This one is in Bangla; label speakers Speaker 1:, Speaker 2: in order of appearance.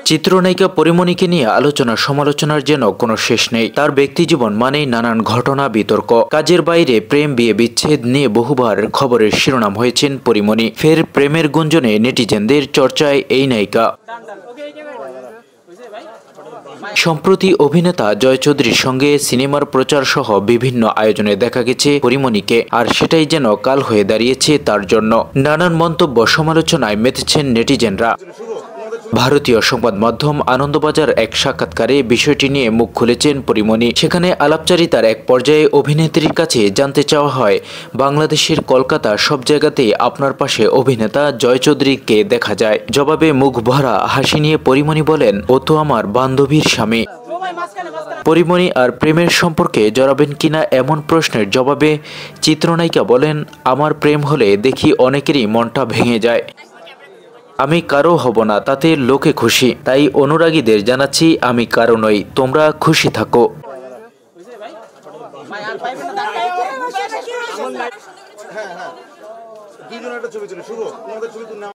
Speaker 1: চিত্রনায়িকা পরিমণিকে নিয়ে আলোচনা সমালোচনার যেন কোনো শেষ নেই। তার ব্যক্তিজীবন মানেই নানান ঘটনা, বিতর্ক। কাজের বাইরে প্রেম, বিয়ে, বিচ্ছেদ নিয়ে বহুবার খবরের শিরোনাম হয়েছেন পরিমণি। ফের প্রেমের গুঞ্জনে নেটিজেনদের চর্চায় এই নায়িকা। সম্প্রতি অভিনেতা জয় চৌধুরীর সঙ্গে সিনেমার প্রচার সহ বিভিন্ন আয়োজনে দেখা গেছে পরিমণিকে, আর সেটাই যেন কাল হয়ে দাঁড়িয়েছে তার জন্য। নানান মন্তব্য, সমালোচনায় মেতেছেন নেটিজেনরা। ভারতীয় সংবাদ মাধ্যম আনন্দবাজার এক সাক্ষাৎকারে বিষয়টি নিয়ে মুখ খুলেছেন পরিমণি। সেখানে আলাপচারিতার এক পর্যায়ে অভিনেত্রীর কাছে জানতে চাওয়া হয়, বাংলাদেশের কলকাতা সব জায়গাতেই আপনার পাশে অভিনেতা জয় চৌধুরীকে দেখা যায়। জবাবে মুখ ভরা হাসি নিয়ে পরিমণি বলেন, ও তো আমার বান্ধবীর স্বামী। পরিমণি আর প্রেমের সম্পর্কে জড়াবেন কিনা এমন প্রশ্নের জবাবে চিত্রনায়িকা বলেন, আমার প্রেম হলে দেখি অনেকেরই মনটা ভেঙে যায়। আমি কারো হব না, তাতে লোকে খুশি। তাই অনুরাগীদের জানাচ্ছি, আমি কারো নই, তোমরা খুশি থাকো।